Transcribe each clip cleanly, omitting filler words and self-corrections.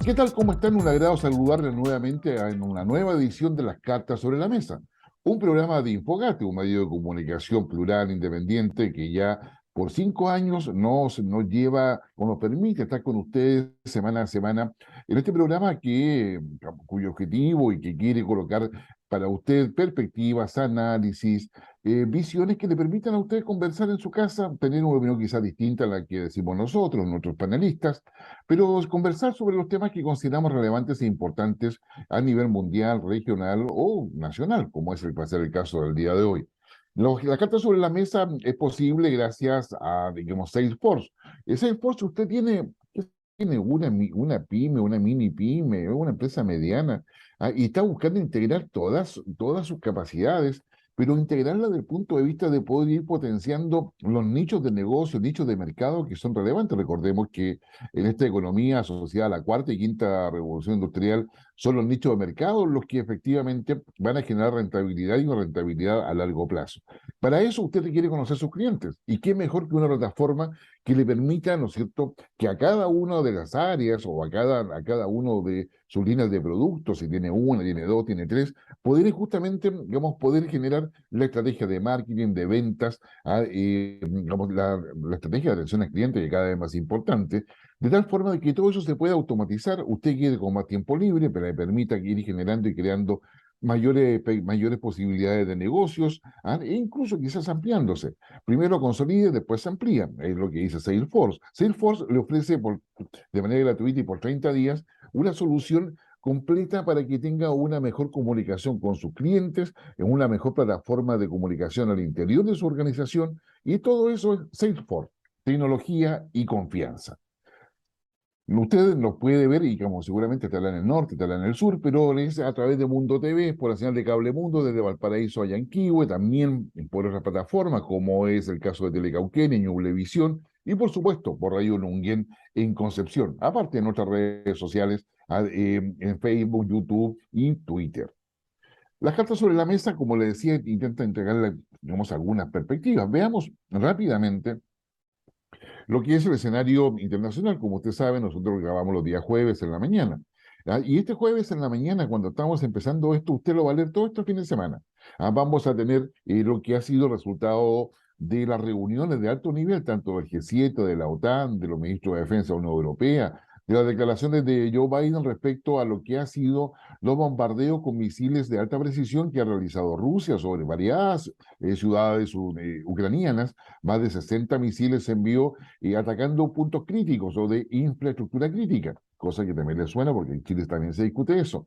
¿Qué tal? ¿Cómo están? Un agrado saludarles nuevamente en una nueva edición de Las Cartas sobre la Mesa, un programa de Infogate, un medio de comunicación plural, independiente, que ya por 5 años nos lleva o nos permite estar con ustedes semana a semana en este programa cuyo objetivo y que quiere colocar para usted perspectivas, análisis, visiones que le permitan a usted conversar en su casa, tener una opinión quizás distinta a la que decimos nosotros, nuestros panelistas, pero conversar sobre los temas que consideramos relevantes e importantes a nivel mundial, regional o nacional, como va a ser el caso del día de hoy. La carta sobre la mesa es posible gracias a, digamos, Salesforce. Salesforce, usted tiene una pyme, una mini pyme, una empresa mediana, y está buscando integrar todas sus capacidades, pero integrarla desde el punto de vista de poder ir potenciando los nichos de negocio, nichos de mercado que son relevantes. Recordemos que en esta economía asociada a la cuarta y quinta revolución industrial, son los nichos de mercado los que efectivamente van a generar rentabilidad y una rentabilidad a largo plazo. Para eso usted requiere conocer sus clientes. ¿Y qué mejor que una plataforma que le permita, ¿no es cierto?, que a cada una de las áreas o a cada uno de sus líneas de productos, si tiene una, tiene dos, tiene tres, poder justamente, digamos, poder generar la estrategia de marketing, de ventas, digamos, la estrategia de atención al cliente, que cada vez es más importante, de tal forma de que todo eso se pueda automatizar. Usted quede con más tiempo libre, pero le permita ir generando y creando mayores posibilidades de negocios, e incluso quizás ampliándose. Primero consolide, después se amplía. Es lo que dice Salesforce. Salesforce le ofrece de manera gratuita y por 30 días una solución completa para que tenga una mejor comunicación con sus clientes, en una mejor plataforma de comunicación al interior de su organización, y todo eso es Salesforce, tecnología y confianza. Usted lo puede ver y como seguramente estará en el norte, estará en el sur, pero es a través de Mundo TV, por la señal de Cable Mundo, desde Valparaíso a Yanquihue, también por otras plataformas, como es el caso de Telecauquenes, Ñublevisión, y por supuesto por Radio Nunguén en Concepción, aparte en nuestras redes sociales, en Facebook, YouTube y Twitter. Las cartas sobre la mesa, como le decía, intenta entregarle, digamos, algunas perspectivas. Veamos rápidamente lo que es el escenario internacional. Como usted sabe, nosotros grabamos los días jueves en la mañana. Y este jueves en la mañana, cuando estamos empezando esto, usted lo va a leer todo este fin de semana. Vamos a tener lo que ha sido el resultado de las reuniones de alto nivel, tanto del G7, de la OTAN, de los ministros de Defensa de la Unión Europea, de las declaraciones de Joe Biden respecto a lo que ha sido los bombardeos con misiles de alta precisión que ha realizado Rusia sobre varias ciudades ucranianas. Más de 60 misiles se envió atacando puntos críticos o de infraestructura crítica, cosa que también le suena porque en Chile también se discute eso,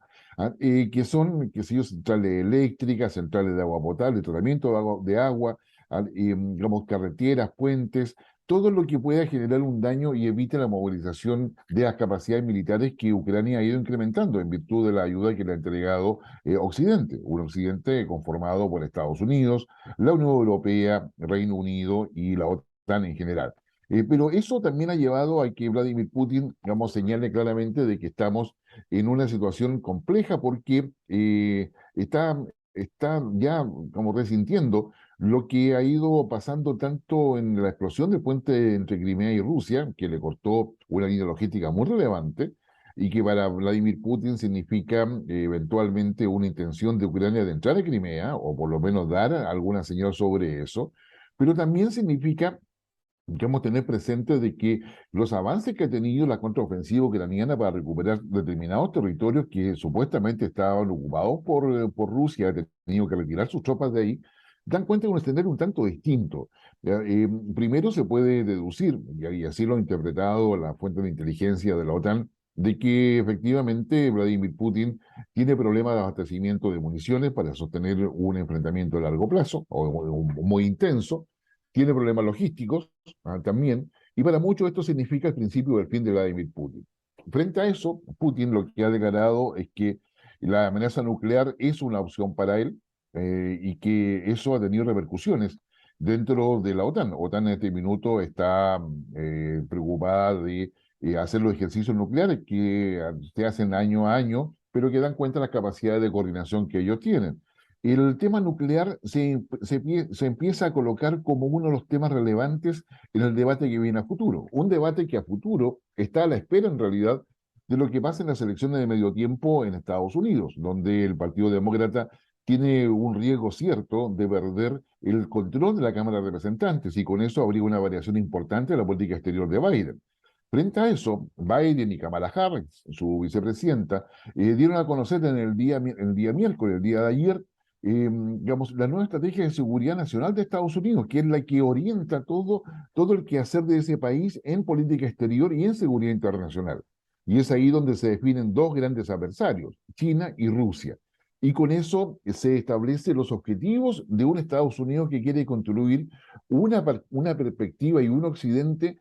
que son, qué sé yo, centrales eléctricas, centrales de agua potable, tratamiento de agua, digamos, carreteras, puentes, todo lo que pueda generar un daño y evite la movilización de las capacidades militares que Ucrania ha ido incrementando en virtud de la ayuda que le ha entregado Occidente, un Occidente conformado por Estados Unidos, la Unión Europea, Reino Unido y la OTAN en general. Pero eso también ha llevado a que Vladimir Putin, digamos, señale claramente de que estamos en una situación compleja porque está ya como resintiendo lo que ha ido pasando tanto en la explosión del puente entre Crimea y Rusia, que le cortó una línea logística muy relevante y que para Vladimir Putin significa eventualmente una intención de Ucrania de entrar a Crimea, o por lo menos dar alguna señal sobre eso, pero también significa queremos tener presente de que los avances que ha tenido la contraofensiva ucraniana para recuperar determinados territorios que supuestamente estaban ocupados por Rusia, ha tenido que retirar sus tropas de ahí, dan cuenta de un escenario un tanto distinto. Primero se puede deducir, y así lo ha interpretado la fuente de inteligencia de la OTAN, de que efectivamente Vladimir Putin tiene problemas de abastecimiento de municiones para sostener un enfrentamiento a largo plazo o muy intenso, tiene problemas logísticos también, y para muchos esto significa el principio del fin de Vladimir Putin. Frente a eso, Putin lo que ha declarado es que la amenaza nuclear es una opción para él, y que eso ha tenido repercusiones dentro de la OTAN. OTAN en este minuto está preocupada de hacer los ejercicios nucleares que se hacen año a año, pero que dan cuenta de las capacidades de coordinación que ellos tienen. El tema nuclear se empieza a colocar como uno de los temas relevantes en el debate que viene a futuro. Un debate que a futuro está a la espera, en realidad, de lo que pasa en las elecciones de medio tiempo en Estados Unidos, donde el Partido Demócrata tiene un riesgo cierto de perder el control de la Cámara de Representantes y con eso habría una variación importante de la política exterior de Biden. Frente a eso, Biden y Kamala Harris, su vicepresidenta, dieron a conocer en el día miércoles, el día de ayer, digamos, la nueva estrategia de seguridad nacional de Estados Unidos, que es la que orienta todo el quehacer de ese país en política exterior y en seguridad internacional. Y es ahí donde se definen dos grandes adversarios, China y Rusia. Y con eso se establecen los objetivos de un Estados Unidos que quiere construir una perspectiva y un occidente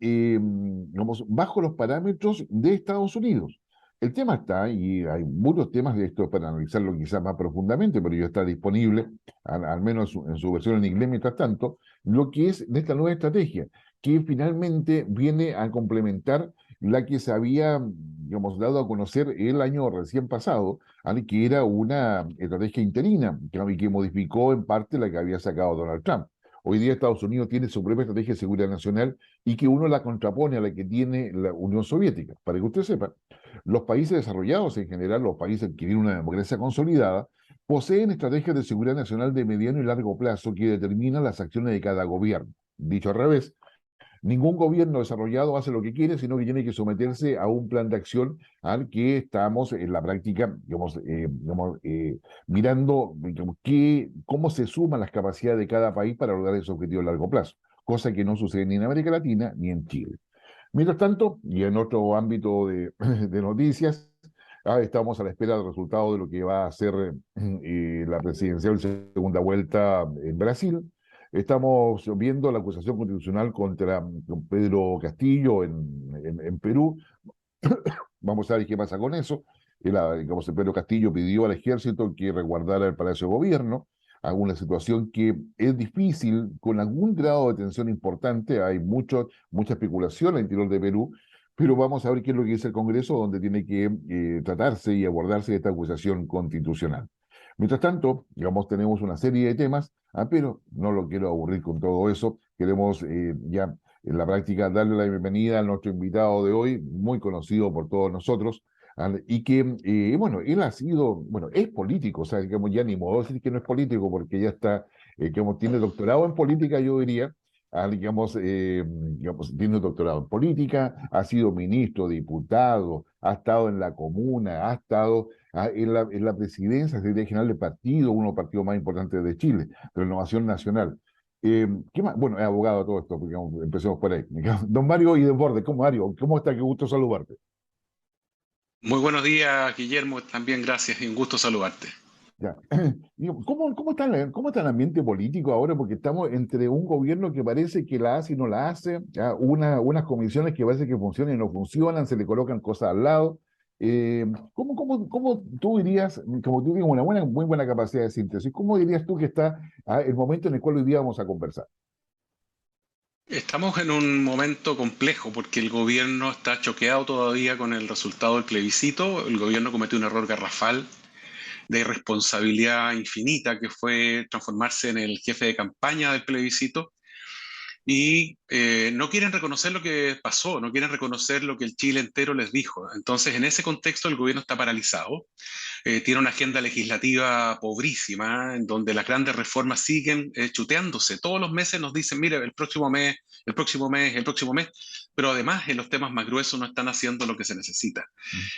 digamos, bajo los parámetros de Estados Unidos. El tema está, y hay muchos temas de esto para analizarlo quizás más profundamente, pero ya está disponible, al menos en su versión en inglés mientras tanto, lo que es de esta nueva estrategia, que finalmente viene a complementar la que se había, digamos, dado a conocer el año recién pasado, que era una estrategia interina, que modificó en parte la que había sacado Donald Trump. Hoy día Estados Unidos tiene su propia estrategia de seguridad nacional y que uno la contrapone a la que tiene la Unión Soviética. Para que usted sepa, los países desarrollados en general, los países que tienen una democracia consolidada, poseen estrategias de seguridad nacional de mediano y largo plazo que determinan las acciones de cada gobierno. Dicho al revés, ningún gobierno desarrollado hace lo que quiere, sino que tiene que someterse a un plan de acción al que estamos en la práctica, mirando digamos, cómo se suman las capacidades de cada país para lograr ese objetivo a largo plazo, cosa que no sucede ni en América Latina ni en Chile. Mientras tanto, y en otro ámbito de noticias, estamos a la espera del resultado de lo que va a ser la presidencial segunda vuelta en Brasil. Estamos viendo la acusación constitucional contra Pedro Castillo en Perú. Vamos a ver qué pasa con eso. Digamos, Pedro Castillo pidió al ejército que resguardara el Palacio de Gobierno, alguna situación que es difícil, con algún grado de tensión importante. Hay mucha especulación en el interior de Perú, pero vamos a ver qué es lo que dice el Congreso, donde tiene que tratarse y abordarse esta acusación constitucional. Mientras tanto, digamos, tenemos una serie de temas, pero no lo quiero aburrir con todo eso. Queremos ya en la práctica darle la bienvenida a nuestro invitado de hoy, muy conocido por todos nosotros, y que, bueno, él ha sido, bueno, es político, o sea, digamos, ya ni modo de decir que no es político, porque ya está, digamos, tiene doctorado en política, yo diría, digamos, tiene doctorado en política, ha sido ministro, diputado, ha estado en la comuna, ha estado en la presidencia, secretaría general de partido, uno de los partidos más importantes de Chile, Renovación Nacional. ¿Qué más? Bueno, es abogado de todo esto, porque empecemos por ahí. Don Mario y Desbordes, ¿cómo, Mario? ¿Cómo está? Qué gusto saludarte. Muy buenos días, Guillermo. También gracias y un gusto saludarte. Ya. Digo, cómo está el ambiente político ahora? Porque estamos entre un gobierno que parece que la hace y no la hace, ya, unas comisiones que parece que funcionan y no funcionan, se le colocan cosas al lado. ¿Cómo tú dirías, como tú tienes una muy buena capacidad de síntesis, cómo dirías tú que está el momento en el cual hoy día vamos a conversar? Estamos en un momento complejo porque el gobierno está choqueado todavía con el resultado del plebiscito. El gobierno cometió un error garrafal de irresponsabilidad infinita que fue transformarse en el jefe de campaña del plebiscito y no quieren reconocer lo que pasó, no quieren reconocer lo que el Chile entero les dijo. Entonces, en ese contexto, el gobierno está paralizado. Tiene una agenda legislativa pobrísima, en donde las grandes reformas siguen chuteándose. Todos los meses nos dicen, mire, el próximo mes, el próximo mes, el próximo mes, pero además en los temas más gruesos no están haciendo lo que se necesita.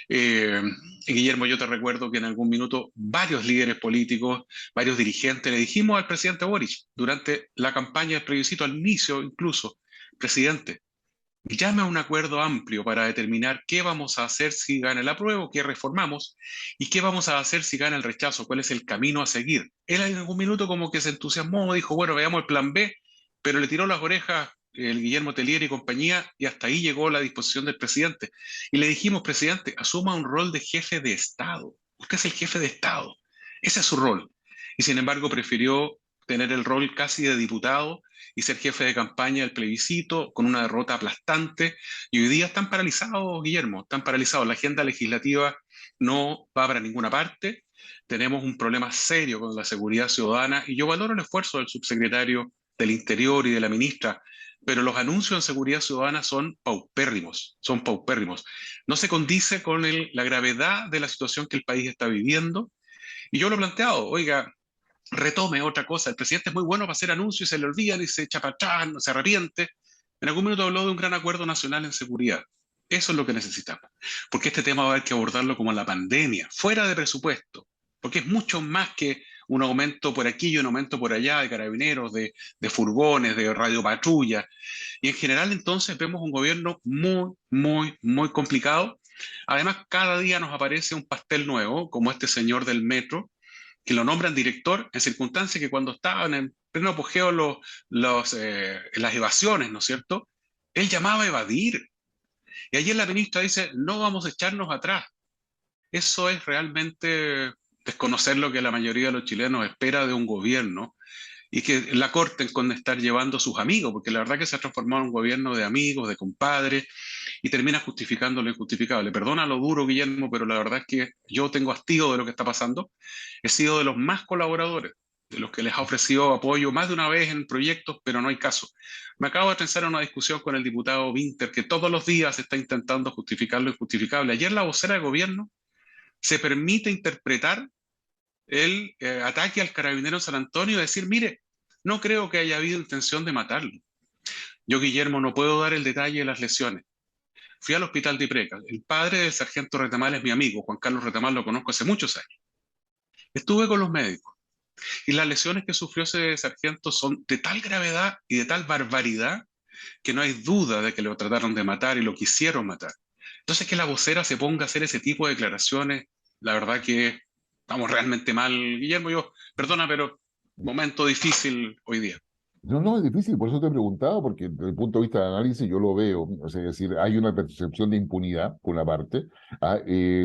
Eh, Guillermo, yo te recuerdo que en algún minuto varios líderes políticos, varios dirigentes le dijimos al presidente Boric durante la campaña del plebiscito, al inicio incluso, presidente, llame a un acuerdo amplio para determinar qué vamos a hacer si gana el apruebo, qué reformamos y qué vamos a hacer si gana el rechazo, cuál es el camino a seguir. Él en algún minuto como que se entusiasmó, dijo, bueno, veamos el plan B, pero le tiró las orejas el Guillermo Tellier y compañía y hasta ahí llegó la disposición del presidente. Y le dijimos, presidente, asuma un rol de jefe de Estado. Usted es el jefe de Estado. Ese es su rol. Y sin embargo prefirió tener el rol casi de diputado y ser jefe de campaña del plebiscito con una derrota aplastante. Y hoy día están paralizados, Guillermo, están paralizados. La agenda legislativa no va para ninguna parte. Tenemos un problema serio con la seguridad ciudadana y yo valoro el esfuerzo del subsecretario del Interior y de la ministra, pero los anuncios en seguridad ciudadana son paupérrimos, son paupérrimos. No se condice con la gravedad de la situación que el país está viviendo. Y yo lo he planteado, oiga, retome otra cosa. El presidente es muy bueno para hacer anuncios y se le olvidan y se echa para atrás, no se arrepiente. En algún minuto habló de un gran acuerdo nacional en seguridad. Eso es lo que necesitamos. Porque este tema va a haber que abordarlo como la pandemia, fuera de presupuesto. Porque es mucho más que un aumento por aquí y un aumento por allá de carabineros, de furgones, de radiopatrulla. Y en general entonces vemos un gobierno muy, muy, muy complicado. Además, cada día nos aparece un pastel nuevo, como este señor del metro, que lo nombran director en circunstancias que cuando estaban en pleno apogeo las evasiones, ¿no es cierto? Él llamaba a evadir. Y ayer la ministra dice, no vamos a echarnos atrás. Eso es realmente desconocer lo que la mayoría de los chilenos espera de un gobierno y que la corten con estar llevando a sus amigos, porque la verdad que se ha transformado en un gobierno de amigos, de compadres, y termina justificando lo injustificable. Perdona lo duro, Guillermo, pero la verdad es que yo tengo hastío de lo que está pasando. He sido de los más colaboradores, de los que les ha ofrecido apoyo más de una vez en proyectos, pero no hay caso. Me acabo de pensar en una discusión con el diputado Winter, que todos los días está intentando justificar lo injustificable. Ayer la vocera de gobierno se permite interpretar el ataque al carabinero en San Antonio y decir, mire, no creo que haya habido intención de matarlo. Yo, Guillermo, no puedo dar el detalle de las lesiones. Fui al hospital de Ipreca. El padre del sargento Retamal es mi amigo. Juan Carlos Retamal lo conozco hace muchos años. Estuve con los médicos y las lesiones que sufrió ese sargento son de tal gravedad y de tal barbaridad que no hay duda de que lo trataron de matar y lo quisieron matar. Entonces, que la vocera se ponga a hacer ese tipo de declaraciones, la verdad que estamos realmente mal. Guillermo, yo, perdona, pero momento difícil hoy día. No, no, es difícil, por eso te he preguntado, porque desde el punto de vista de análisis yo lo veo, o sea, es decir, hay una percepción de impunidad, por una parte,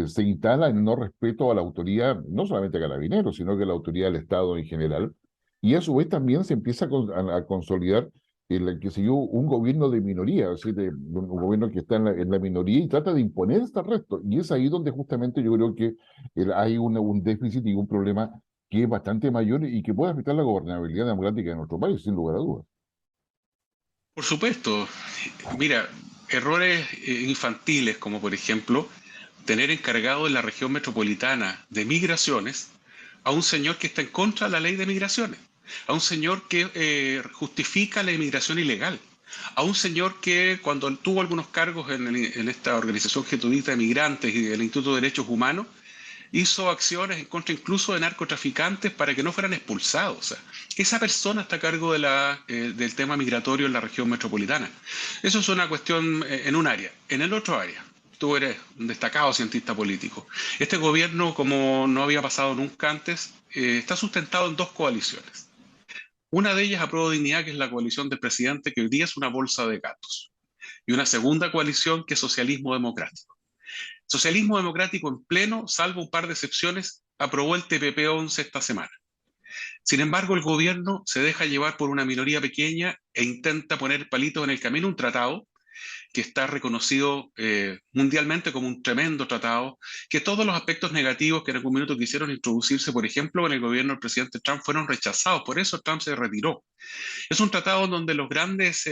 se instala en no respeto a la autoridad, no solamente a Carabineros, sino que a la autoridad del Estado en general, y a su vez también se empieza a consolidar que se yo, un gobierno de minoría, es decir, un gobierno que está en la minoría y trata de imponer este resto, y es ahí donde justamente yo creo que hay un déficit y un problema que es bastante mayor y que puede afectar la gobernabilidad democrática de nuestro país, sin lugar a dudas. Por supuesto, mira, errores infantiles como por ejemplo tener encargado en la región metropolitana de migraciones a un señor que está en contra de la ley de migraciones, a un señor que justifica la inmigración ilegal, a un señor que cuando tuvo algunos cargos en esta organización jesuita de migrantes y del Instituto de Derechos Humanos, hizo acciones en contra incluso de narcotraficantes para que no fueran expulsados. O sea, esa persona está a cargo del tema migratorio en la región metropolitana. Eso es una cuestión en un área. En el otro área, tú eres un destacado cientista político. Este gobierno, como no había pasado nunca antes, está sustentado en dos coaliciones. Una de ellas, Apruebo Dignidad, que es la coalición del presidente, que hoy día es una bolsa de gatos. Y una segunda coalición, que es Socialismo Democrático. Socialismo Democrático en pleno, salvo un par de excepciones, aprobó el TPP-11 esta semana. Sin embargo, el gobierno se deja llevar por una minoría pequeña e intenta poner palitos en el camino un tratado que está reconocido mundialmente como un tremendo tratado, que todos los aspectos negativos que en algún minuto quisieron introducirse, por ejemplo, en el gobierno del presidente Trump, fueron rechazados. Por eso Trump se retiró. Es un tratado donde los grandes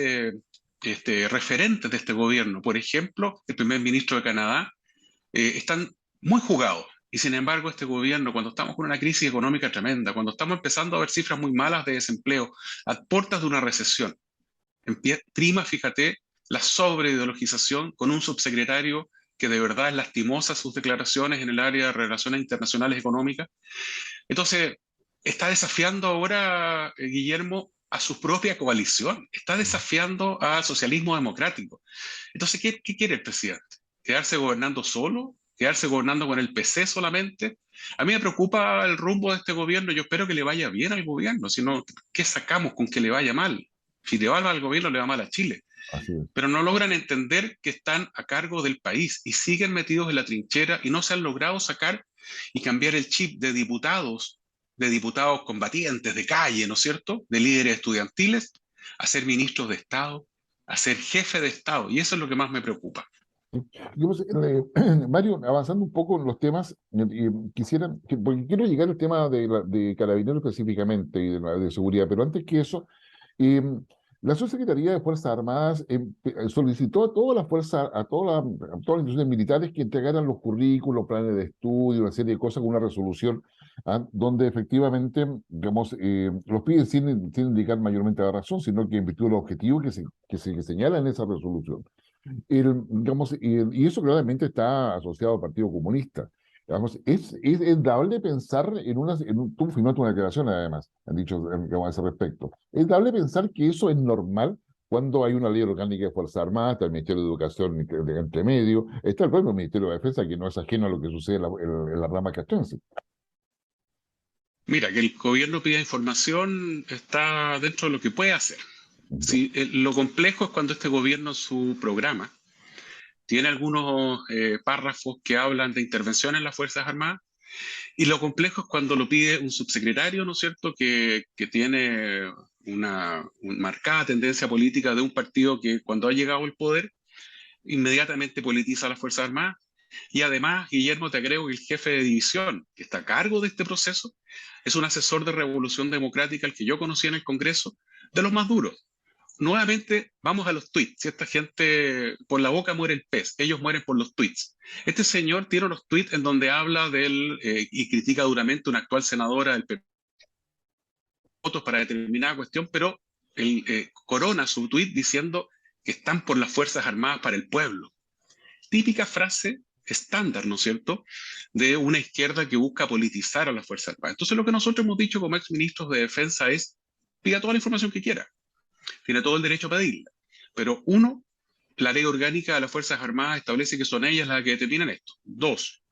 referentes de este gobierno, por ejemplo, el primer ministro de Canadá, están muy jugados. Y sin embargo, este gobierno, cuando estamos con una crisis económica tremenda, cuando estamos empezando a ver cifras muy malas de desempleo, a puertas de una recesión, prima, fíjate, la sobreideologización con un subsecretario que de verdad es lastimosa sus declaraciones en el área de relaciones internacionales económicas. Entonces, está desafiando ahora, Guillermo, a su propia coalición, está desafiando al socialismo democrático. Entonces, ¿qué quiere el presidente? ¿Quedarse gobernando solo? ¿Quedarse gobernando con el PC solamente? A mí me preocupa el rumbo de este gobierno. Yo espero que le vaya bien al gobierno. Si no, ¿qué sacamos con que le vaya mal? Si le va mal al gobierno, le va mal a Chile. Así es. Pero no logran entender que están a cargo del país y siguen metidos en la trinchera y no se han logrado sacar y cambiar el chip de diputados combatientes de calle, ¿no es cierto? De líderes estudiantiles, a ser ministros de Estado, a ser jefe de Estado. Y eso es lo que más me preocupa. Mario, avanzando un poco en los temas, quisiera, porque quiero llegar al tema de Carabineros específicamente y de seguridad, pero antes que eso, Eh, la Subsecretaría de Fuerzas Armadas solicitó a todas las fuerzas, a todas las instituciones militares que entregaran los currículos, planes de estudio, una serie de cosas con una resolución, donde efectivamente, digamos, los piden sin indicar mayormente la razón, sino que en virtud de los objetivos que se señalan en esa resolución. Digamos, y eso claramente está asociado al Partido Comunista. Digamos, es dable pensar tú firmaste una declaración además, han dicho digamos, a ese respecto. Es dable pensar que eso es normal cuando hay una ley orgánica de Fuerzas Armadas, está el Ministerio de Educación entre medio, está el propio Ministerio de Defensa, que no es ajeno a lo que sucede en la rama castrense. Mira, que el gobierno pida información está dentro de lo que puede hacer. Sí, lo complejo es cuando este gobierno en su programa tiene algunos párrafos que hablan de intervención en las Fuerzas Armadas, y lo complejo es cuando lo pide un subsecretario, ¿no es cierto?, que tiene una marcada tendencia política de un partido que cuando ha llegado al poder inmediatamente politiza a las Fuerzas Armadas. Y además, Guillermo, te agrego que el jefe de división que está a cargo de este proceso es un asesor de Revolución Democrática, al que yo conocí en el Congreso, de los más duros. Nuevamente, vamos a los tweets. Si esta gente, por la boca muere el pez, ellos mueren por los tweets. Este señor tiene unos tweets en donde habla y critica duramente a una actual senadora del PP, votos para determinada cuestión, pero corona su tweet diciendo que están por las Fuerzas Armadas para el pueblo. Típica frase estándar, ¿no es cierto?, de una izquierda que busca politizar a las Fuerzas Armadas. Entonces, lo que nosotros hemos dicho como exministros de Defensa es: pida toda la información que quiera, tiene todo el derecho a pedirla, pero uno, la ley orgánica de las Fuerzas Armadas establece que son ellas las que determinan esto. Dos,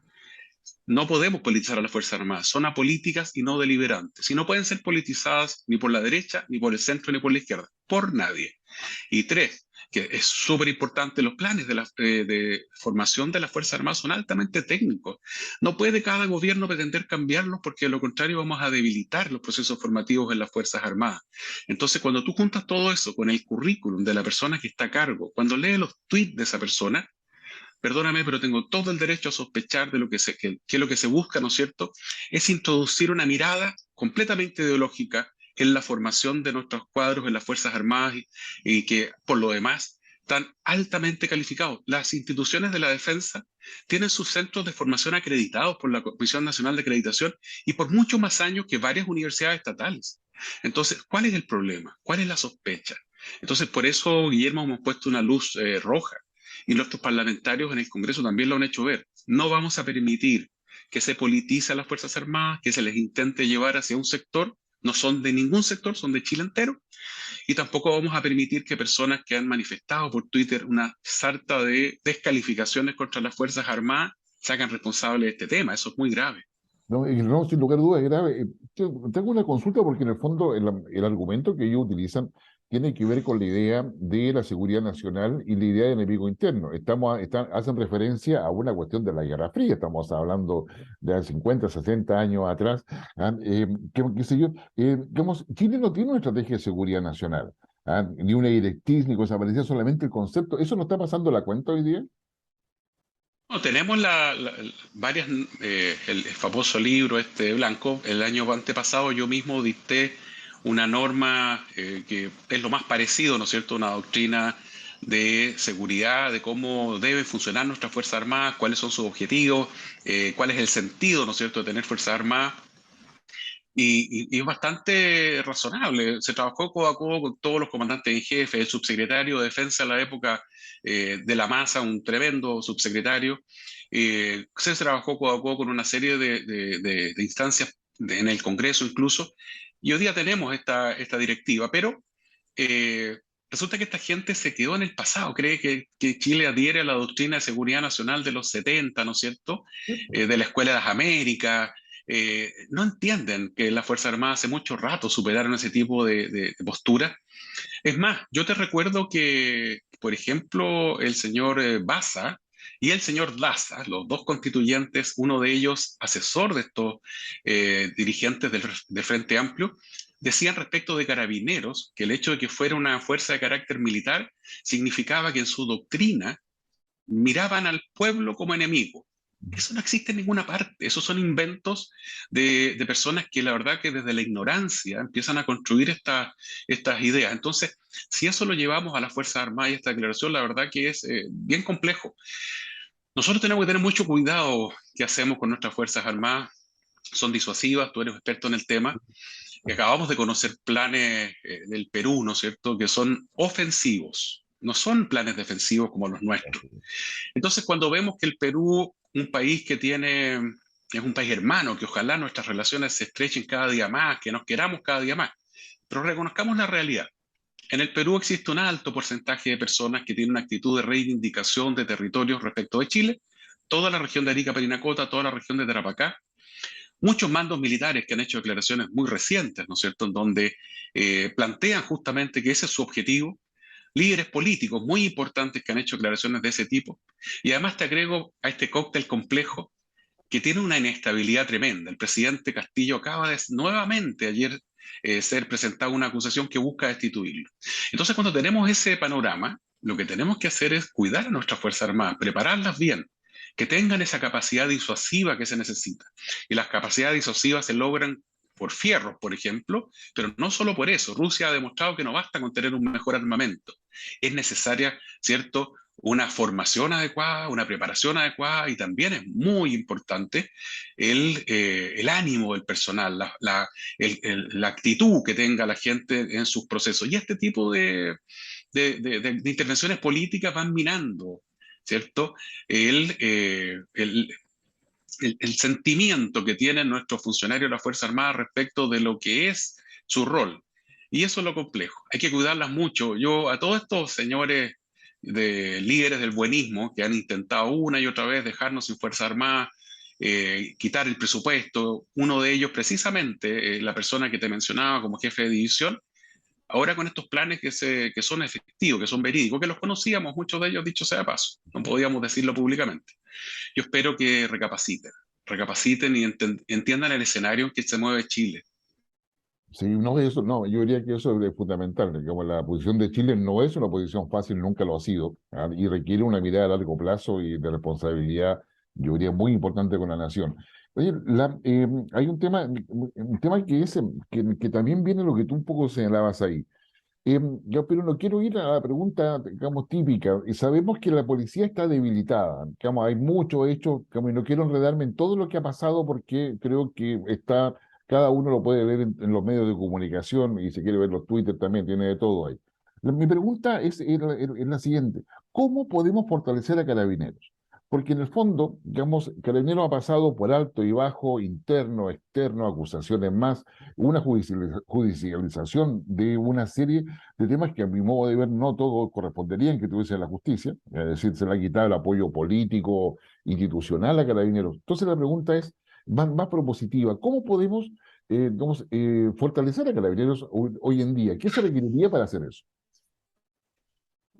no podemos politizar a las Fuerzas Armadas, son apolíticas y no deliberantes, y no pueden ser politizadas ni por la derecha, ni por el centro, ni por la izquierda, por nadie. Y tres, que es súper importante, los planes de formación de las Fuerzas Armadas son altamente técnicos. No puede cada gobierno pretender cambiarlos, porque de lo contrario vamos a debilitar los procesos formativos en las Fuerzas Armadas. Entonces, cuando tú juntas todo eso con el currículum de la persona que está a cargo, cuando lees los tweets de esa persona, perdóname, pero tengo todo el derecho a sospechar de que lo que se busca, ¿no es cierto?, es introducir una mirada completamente ideológica en la formación de nuestros cuadros en las Fuerzas Armadas, y que, por lo demás, están altamente calificados. Las instituciones de la defensa tienen sus centros de formación acreditados por la Comisión Nacional de Acreditación y por muchos más años que varias universidades estatales. Entonces, ¿cuál es el problema? ¿Cuál es la sospecha? Entonces, por eso, Guillermo, hemos puesto una luz roja, y nuestros parlamentarios en el Congreso también lo han hecho ver. No vamos a permitir que se politice a las Fuerzas Armadas, que se les intente llevar hacia un sector. No son de ningún sector, son de Chile entero. Y tampoco vamos a permitir que personas que han manifestado por Twitter una sarta de descalificaciones contra las Fuerzas Armadas se hagan responsables de este tema. Eso es muy grave. No, y no, sin lugar a dudas, es grave. Tengo una consulta porque en el fondo el argumento que ellos utilizan tiene que ver con la idea de la seguridad nacional y la idea de enemigo interno. Hacen referencia a una cuestión de la Guerra Fría, estamos hablando de 50, 60 años atrás. Qué sé yo, digamos, Chile no tiene una estrategia de seguridad nacional, ni una directriz, ni cosa parecida, solamente el concepto. ¿Eso no está pasando la cuenta hoy día? No, tenemos varias, el famoso libro este blanco. El año antepasado yo mismo dicté una norma que es lo más parecido, ¿no es cierto?, una doctrina de seguridad, de cómo deben funcionar nuestras Fuerzas Armadas, cuáles son sus objetivos, cuál es el sentido, ¿no es cierto?, de tener Fuerzas Armadas. Y es bastante razonable. Se trabajó codo a codo con todos los comandantes en jefe, el subsecretario de Defensa en la época de la Maza, un tremendo subsecretario. Se trabajó codo a codo con una serie de instancias en el Congreso incluso, y hoy día tenemos esta directiva, pero resulta que esta gente se quedó en el pasado, cree que Chile adhiere a la doctrina de seguridad nacional de los 70, ¿no es cierto?, de la Escuela de las Américas. No entienden que las Fuerzas Armadas hace mucho rato superaron ese tipo de postura. Es más, yo te recuerdo que, por ejemplo, el señor Baza y el señor Daza, los dos constituyentes, uno de ellos asesor de estos dirigentes del Frente Amplio, decían respecto de Carabineros que el hecho de que fuera una fuerza de carácter militar significaba que en su doctrina miraban al pueblo como enemigo. Eso no existe en ninguna parte. Esos son inventos de personas que la verdad que desde la ignorancia empiezan a construir estas ideas. Entonces, si eso lo llevamos a las Fuerzas Armadas y esta declaración, la verdad que es bien complejo. Nosotros tenemos que tener mucho cuidado qué hacemos con nuestras Fuerzas Armadas. Son disuasivas, tú eres experto en el tema. Y acabamos de conocer planes del Perú, ¿no es cierto?, que son ofensivos, no son planes defensivos como los nuestros. Entonces, cuando vemos que el Perú, un país que tiene, es un país hermano, que ojalá nuestras relaciones se estrechen cada día más, que nos queramos cada día más, pero reconozcamos la realidad. En el Perú existe un alto porcentaje de personas que tienen una actitud de reivindicación de territorios respecto de Chile, toda la región de Arica, Parinacota, toda la región de Tarapacá, muchos mandos militares que han hecho declaraciones muy recientes, ¿no es cierto?, en donde plantean justamente que ese es su objetivo, líderes políticos muy importantes que han hecho declaraciones de ese tipo. Y además te agrego a este cóctel complejo que tiene una inestabilidad tremenda. El presidente Castillo acaba de nuevamente ayer ser presentada una acusación que busca destituirlo. Entonces, cuando tenemos ese panorama, lo que tenemos que hacer es cuidar a nuestras Fuerzas Armadas, prepararlas bien, que tengan esa capacidad disuasiva que se necesita. Y las capacidades disuasivas se logran por fierros, por ejemplo, pero no solo por eso. Rusia ha demostrado que no basta con tener un mejor armamento. Es necesaria, ¿cierto?, una formación adecuada, una preparación adecuada, y también es muy importante el ánimo del personal, la actitud que tenga la gente en sus procesos. Y este tipo de intervenciones políticas van minando, ¿cierto?, el sentimiento que tienen nuestros funcionarios de la Fuerza Armada respecto de lo que es su rol. Y eso es lo complejo. Hay que cuidarlas mucho. Yo a todos estos señores de líderes del buenismo que han intentado una y otra vez dejarnos sin Fuerza Armada, quitar el presupuesto, uno de ellos precisamente, la persona que te mencionaba como jefe de división, ahora con estos planes que son efectivos, que son verídicos, que los conocíamos, muchos de ellos, dicho sea de paso, no podíamos decirlo públicamente. Yo espero que recapaciten y entiendan el escenario en que se mueve Chile. Sí, no, eso, no, yo diría que eso es fundamental. Digamos, la posición de Chile no es una posición fácil, nunca lo ha sido, y requiere una mirada a largo plazo y de responsabilidad, yo diría, muy importante con la nación. Oye, hay un tema que es, que también viene lo que tú un poco señalabas ahí. Yo, pero no quiero ir a la pregunta, digamos, típica. Y sabemos que la policía está debilitada. Digamos, hay muchos hechos, digamos, y no quiero enredarme en todo lo que ha pasado porque creo que está, cada uno lo puede ver en los medios de comunicación y si quiere ver los Twitter también, tiene de todo ahí. Mi pregunta es la siguiente. ¿Cómo podemos fortalecer a Carabineros? Porque en el fondo, digamos, Carabineros ha pasado por alto y bajo, interno, externo, acusaciones más, una judicialización de una serie de temas que a mi modo de ver no todos corresponderían que tuviese la justicia, es decir, se le ha quitado el apoyo político, institucional a Carabineros. Entonces la pregunta es más propositiva, ¿cómo podemos digamos, fortalecer a Carabineros hoy en día? ¿Qué se requeriría para hacer eso?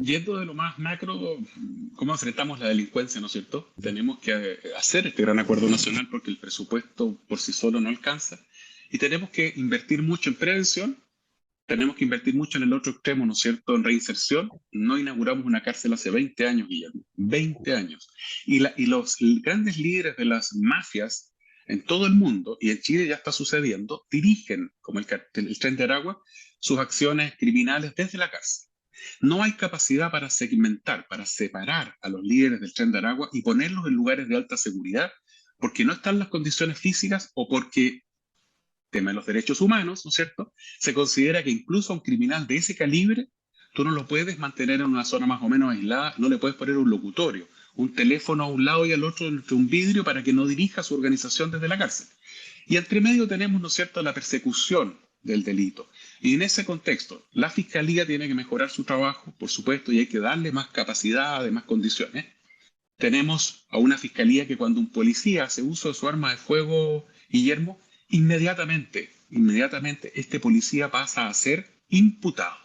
Yendo de lo más macro, ¿cómo enfrentamos la delincuencia, no es cierto? Tenemos que hacer este gran acuerdo nacional porque el presupuesto por sí solo no alcanza, y tenemos que invertir mucho en prevención, tenemos que invertir mucho en el otro extremo, ¿no es cierto?, en reinserción. No inauguramos una cárcel hace 20 años, Guillermo, 20 años. Y los grandes líderes de las mafias en todo el mundo, y en Chile ya está sucediendo, dirigen, como el Tren de Aragua, sus acciones criminales desde la cárcel. No hay capacidad para segmentar, para separar a los líderes del Tren de Aragua y ponerlos en lugares de alta seguridad, porque no están las condiciones físicas o porque, tema de los derechos humanos, ¿no es cierto?, se considera que incluso a un criminal de ese calibre, tú no lo puedes mantener en una zona más o menos aislada, no le puedes poner un locutorio, un teléfono a un lado y al otro entre un vidrio para que no dirija su organización desde la cárcel. Y entre medio tenemos, ¿no es cierto?, la persecución del delito. Y en ese contexto, la Fiscalía tiene que mejorar su trabajo, por supuesto, y hay que darle más capacidad, más condiciones. Tenemos a una Fiscalía que cuando un policía hace uso de su arma de fuego, Guillermo, inmediatamente este policía pasa a ser imputado.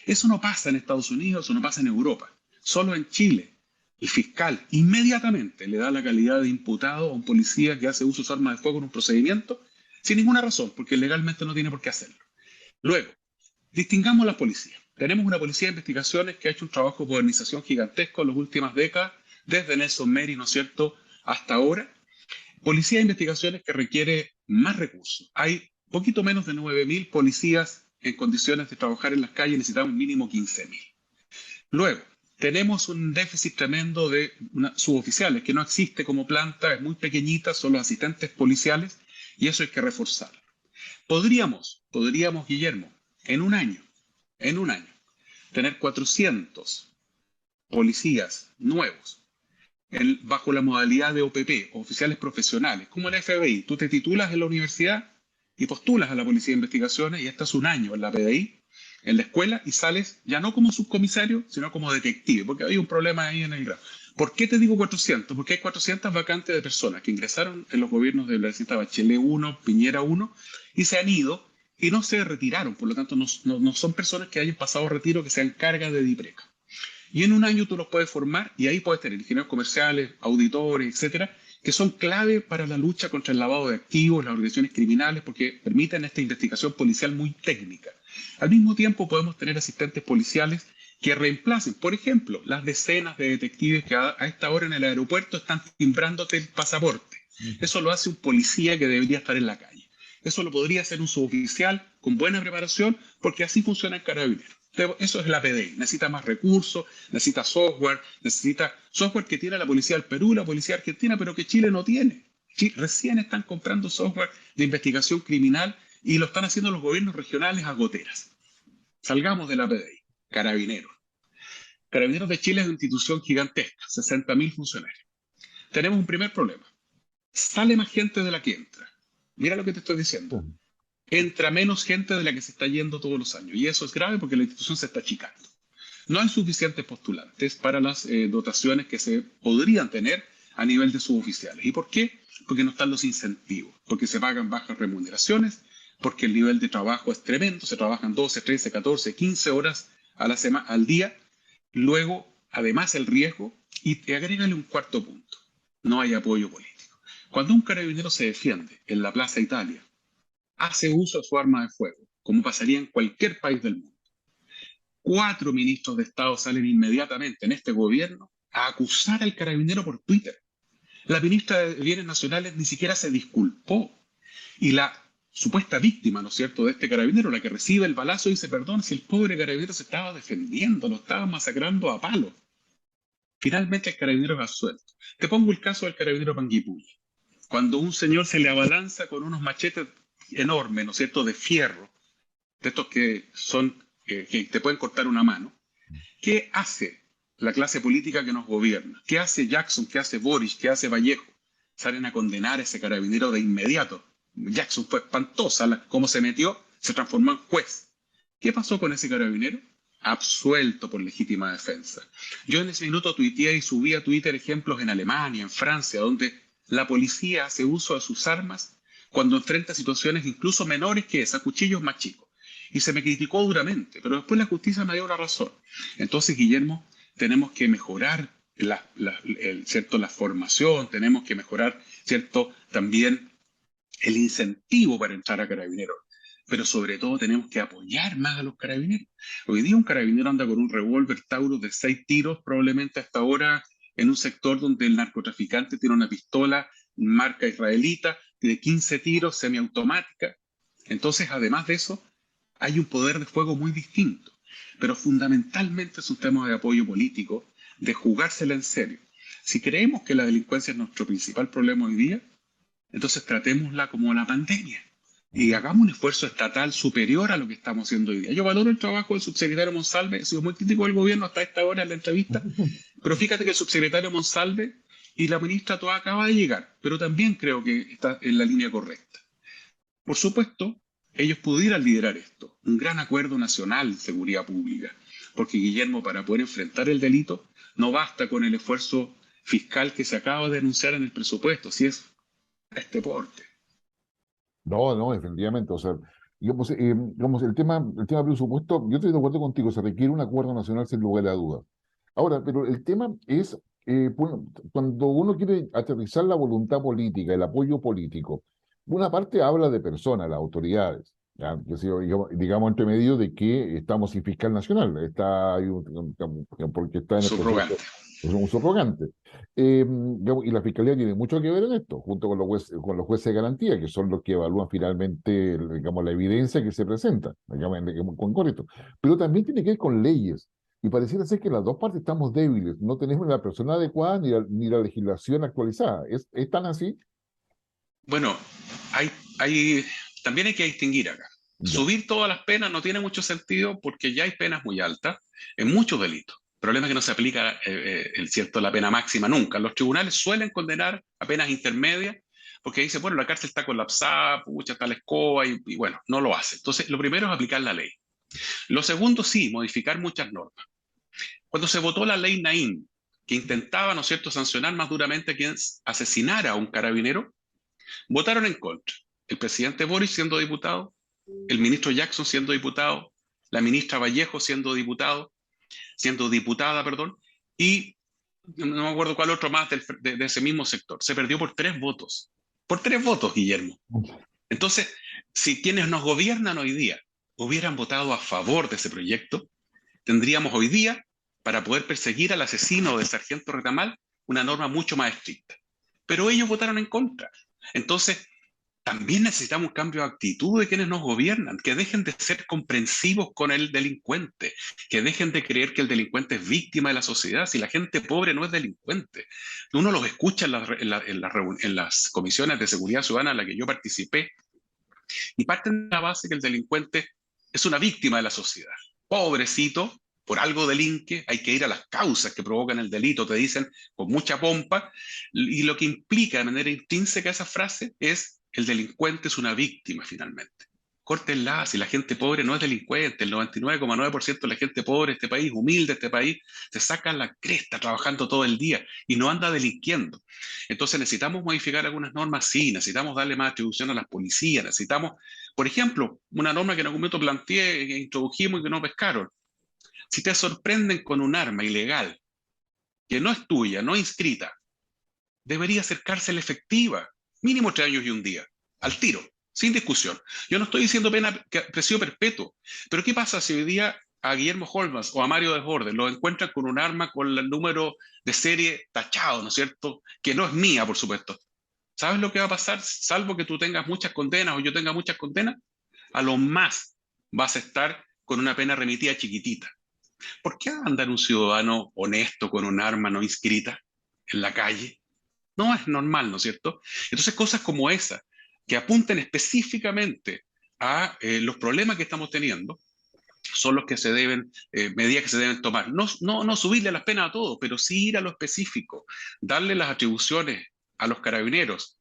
Eso no pasa en Estados Unidos, eso no pasa en Europa. Solo en Chile, el fiscal inmediatamente le da la calidad de imputado a un policía que hace uso de su arma de fuego en un procedimiento sin ninguna razón, porque legalmente no tiene por qué hacerlo. Luego, distingamos la policía. Tenemos una policía de investigaciones que ha hecho un trabajo de modernización gigantesco en las últimas décadas, desde Nelson Merry, ¿no es cierto?, hasta ahora. Policía de investigaciones que requiere más recursos. Hay poquito menos de 9.000 policías en condiciones de trabajar en las calles, necesitamos mínimo 15.000. Luego, tenemos un déficit tremendo de suboficiales, que no existe como planta, es muy pequeñita, son los asistentes policiales, y eso hay que reforzarlo. Podríamos, Guillermo, en un año, tener 400 policías nuevos bajo la modalidad de OPP, oficiales profesionales, como el FBI. Tú te titulas en la universidad y postulas a la Policía de Investigaciones y estás un año en la PDI, en la escuela, y sales ya no como subcomisario, sino como detective, porque hay un problema ahí en el grado. ¿Por qué te digo 400? Porque hay 400 vacantes de personas que ingresaron en los gobiernos de la presidenta Bachelet 1, Piñera 1, y se han ido y no se retiraron. Por lo tanto, no son personas que hayan pasado retiro, que sean cargas de DIPRECA. Y en un año tú los puedes formar y ahí puedes tener ingenieros comerciales, auditores, etcétera, que son clave para la lucha contra el lavado de activos, las organizaciones criminales, porque permiten esta investigación policial muy técnica. Al mismo tiempo podemos tener asistentes policiales que reemplacen, por ejemplo, las decenas de detectives que a esta hora en el aeropuerto están timbrándote el pasaporte. Eso lo hace un policía que debería estar en la calle. Eso lo podría hacer un suboficial con buena preparación, porque así funciona el Carabineros. Eso es la PDI. Necesita más recursos, necesita software que tiene la Policía del Perú, la Policía Argentina, pero que Chile no tiene. Recién están comprando software de investigación criminal y lo están haciendo los gobiernos regionales a goteras. Salgamos de la PDI. Carabineros. Carabineros de Chile es una institución gigantesca, 60.000 funcionarios. Tenemos un primer problema. Sale más gente de la que entra. Mira lo que te estoy diciendo. Entra menos gente de la que se está yendo todos los años. Y eso es grave porque la institución se está achicando. No hay suficientes postulantes para las dotaciones que se podrían tener a nivel de suboficiales. ¿Y por qué? Porque no están los incentivos, porque se pagan bajas remuneraciones, porque el nivel de trabajo es tremendo, se trabajan 12, 13, 14, 15 horas a la semana, al día. Luego, además, el riesgo, y te agrégale un cuarto punto. No hay apoyo político. Cuando un carabinero se defiende en la Plaza Italia, hace uso de su arma de fuego, como pasaría en cualquier país del mundo. 4 ministros de Estado salen inmediatamente en este gobierno a acusar al carabinero por Twitter. La ministra de Bienes Nacionales ni siquiera se disculpó. Y la supuesta víctima, ¿no es cierto?, de este carabinero, la que recibe el balazo, dice, perdón, si el pobre carabinero se estaba defendiendo, lo estaba masacrando a palo. Finalmente el carabinero es absuelto. Te pongo el caso del carabinero Panguipulli. Cuando un señor se le abalanza con unos machetes enormes, ¿no es cierto?, de fierro, de estos que son, que te pueden cortar una mano. ¿Qué hace la clase política que nos gobierna? ¿Qué hace Jackson? ¿Qué hace Boris? ¿Qué hace Vallejo? Salen a condenar a ese carabinero de inmediato. Jackson fue espantosa, cómo se metió, se transformó en juez. ¿Qué pasó con ese carabinero? Absuelto por legítima defensa. Yo en ese minuto tuiteé y subí a Twitter ejemplos en Alemania, en Francia, donde la policía hace uso de sus armas cuando enfrenta situaciones incluso menores que esas, cuchillos más chicos. Y se me criticó duramente, pero después la justicia me dio la razón. Entonces, Guillermo, tenemos que mejorar la formación, tenemos que mejorar, ¿cierto?, también el incentivo para entrar a carabineros. Pero sobre todo tenemos que apoyar más a los carabineros. Hoy día un carabinero anda con un revólver Taurus de 6 tiros, probablemente hasta ahora en un sector donde el narcotraficante tiene una pistola marca israelita de 15 tiros semiautomática. Entonces, además de eso, hay un poder de fuego muy distinto. Pero fundamentalmente es un tema de apoyo político, de jugársela en serio. Si creemos que la delincuencia es nuestro principal problema hoy día, entonces tratémosla como la pandemia y hagamos un esfuerzo estatal superior a lo que estamos haciendo hoy día. Yo valoro el trabajo del subsecretario Monsalve, he sido muy crítico del gobierno hasta esta hora en la entrevista, pero fíjate que el subsecretario Monsalve y la ministra Toá acaba de llegar, pero también creo que está en la línea correcta. Por supuesto, ellos pudieran liderar esto, un gran acuerdo nacional de seguridad pública, porque Guillermo, para poder enfrentar el delito, no basta con el esfuerzo fiscal que se acaba de anunciar en el presupuesto, si es este porte. No, no, definitivamente. O sea, digamos, el tema presupuesto, yo estoy de acuerdo contigo, se requiere un acuerdo nacional sin lugar a dudas. Ahora, pero el tema es, bueno, cuando uno quiere aterrizar la voluntad política, el apoyo político, una parte habla de personas, las autoridades, ¿ya? Que si, digamos, entre medio de que estamos sin fiscal nacional, está, porque está en el proceso, Subrogante. es un subrogante. Y la Fiscalía tiene mucho que ver en esto, junto con los jueces de garantía, que son los que evalúan finalmente, digamos, la evidencia que se presenta, digamos, con correcto. Pero también tiene que ver con leyes. Y pareciera ser que las dos partes estamos débiles. No tenemos la persona adecuada ni la legislación actualizada. Es tan así? Bueno, hay, hay, también hay que distinguir acá. Ya, Subir todas las penas no tiene mucho sentido porque ya hay penas muy altas en muchos delitos. El problema es que no se aplica la pena máxima nunca. Los tribunales suelen condenar a penas intermedias porque dicen, bueno, la cárcel está colapsada, pucha, está la escoba y bueno, no lo hace. Entonces, lo primero es aplicar la ley. Lo segundo, sí, modificar muchas normas. Cuando se votó la ley Naim, que intentaba, ¿no es cierto?, sancionar más duramente a quien asesinara a un carabinero, votaron en contra. El presidente Boris siendo diputado, el ministro Jackson siendo diputado, la ministra Vallejo siendo diputada, perdón, y no me acuerdo cuál otro más de ese mismo sector. Se perdió por 3 votos. Por 3 votos, Guillermo. Entonces, si quienes nos gobiernan hoy día hubieran votado a favor de ese proyecto, tendríamos hoy día, para poder perseguir al asesino del sargento Retamal, una norma mucho más estricta. Pero ellos votaron en contra. Entonces, también necesitamos un cambio de actitud de quienes nos gobiernan, que dejen de ser comprensivos con el delincuente, que dejen de creer que el delincuente es víctima de la sociedad, si la gente pobre no es delincuente. Uno los escucha en las comisiones de seguridad ciudadana en las que yo participé y parten de la base que el delincuente es una víctima de la sociedad. Pobrecito, por algo delinque, hay que ir a las causas que provocan el delito, te dicen con mucha pompa, y lo que implica de manera intrínseca esa frase es el delincuente es una víctima finalmente. Córtenla, si la gente pobre no es delincuente, el 99,9% de la gente pobre de este país, humilde de este país, se saca la cresta trabajando todo el día y no anda delinquiendo. Entonces necesitamos modificar algunas normas, sí, necesitamos darle más atribución a las policías, necesitamos, por ejemplo, una norma que en algún momento planteé, que introdujimos y que no pescaron. Si te sorprenden con un arma ilegal que no es tuya, no inscrita, debería ser cárcel efectiva, mínimo 3 años y un día, al tiro, sin discusión. Yo no estoy diciendo presidio perpetuo, pero ¿qué pasa si hoy día a Guillermo Holmes o a Mario Desbordes lo encuentran con un arma con el número de serie tachado, ¿no es cierto? Que no es mía, por supuesto. ¿Sabes lo que va a pasar? Salvo que tú tengas muchas condenas o yo tenga muchas condenas, a lo más vas a estar con una pena remitida chiquitita. ¿Por qué va a andar un ciudadano honesto con un arma no inscrita en la calle? No es normal, ¿no es cierto? Entonces, cosas como esa, que apunten específicamente a los problemas que estamos teniendo, son los que se deben, medidas que se deben tomar. No subirle las penas a todos, pero sí ir a lo específico, darle las atribuciones a los carabineros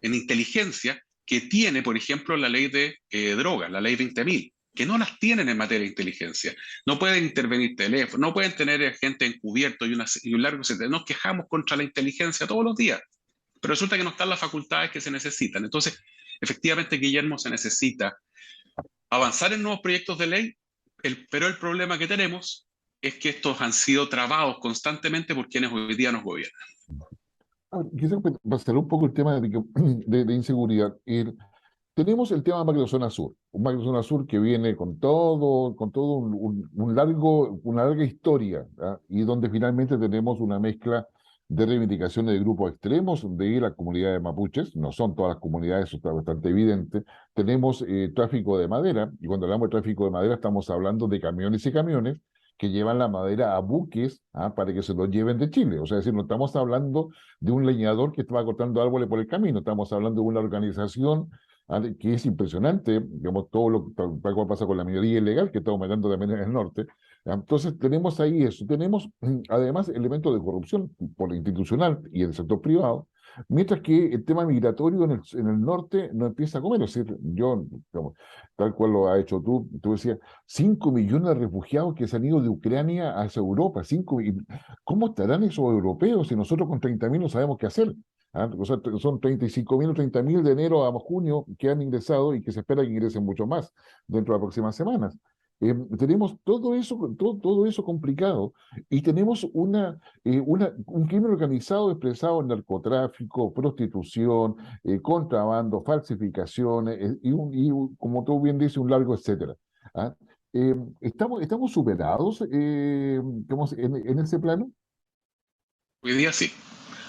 en inteligencia que tiene, por ejemplo, la ley de drogas, la ley 20.000 que no las tienen en materia de inteligencia. No pueden intervenir teléfonos, no pueden tener gente encubierto y un largo etcétera. Nos quejamos contra la inteligencia todos los días, pero resulta que no están las facultades que se necesitan. Entonces, efectivamente, Guillermo, se necesita avanzar en nuevos proyectos de ley, pero el problema que tenemos es que estos han sido trabados constantemente por quienes hoy día nos gobiernan. Quizás pasar un poco el tema de inseguridad. Tenemos el tema de Macrozona Sur, un Macrozona Sur que viene con todo una larga historia, ¿ah? Y donde finalmente tenemos una mezcla de reivindicaciones de grupos extremos de la comunidad de mapuches, no son todas las comunidades, eso está bastante evidente. Tenemos tráfico de madera, y cuando hablamos de tráfico de madera estamos hablando de camiones y camiones que llevan la madera a buques, ¿ah? Para que se los lleven de Chile. O sea, es decir, no estamos hablando de un leñador que estaba cortando árboles por el camino, estamos hablando de una organización que es impresionante, digamos, todo tal cual pasa con la minería ilegal, que está aumentando también en el norte. Entonces, tenemos ahí eso. Tenemos, además, elementos de corrupción por lo institucional y el sector privado, mientras que el tema migratorio en el norte no empieza a comer. Es decir, yo, digamos, tal cual lo has hecho tú decías, 5 millones de refugiados que se han ido de Ucrania hacia Europa. ¿Cómo estarán esos europeos si nosotros con 30.000 no sabemos qué hacer? O sea, son 35.000 o 30.000 de enero a junio que han ingresado y que se espera que ingresen mucho más dentro de las próximas semanas. Tenemos todo eso complicado y tenemos un crimen organizado expresado en narcotráfico, prostitución, contrabando, falsificaciones como tú bien dices, un largo etcétera. ¿Ah? ¿Estamos superados, digamos, en ese plano? Hoy día sí.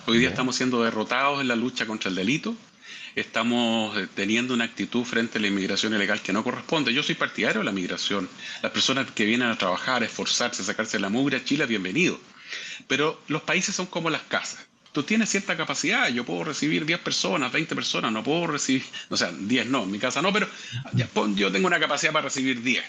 Hoy día ¿Ya? estamos siendo derrotados en la lucha contra el delito. Estamos teniendo una actitud frente a la inmigración ilegal que no corresponde. Yo soy partidario de la migración. Las personas que vienen a trabajar, a esforzarse, a sacarse la mugre a Chile, bienvenido. Pero los países son como las casas. Tú tienes cierta capacidad, yo puedo recibir 10 personas, 20 personas, no puedo recibir, o sea, 10 no, en mi casa no, pero ya, yo tengo una capacidad para recibir 10.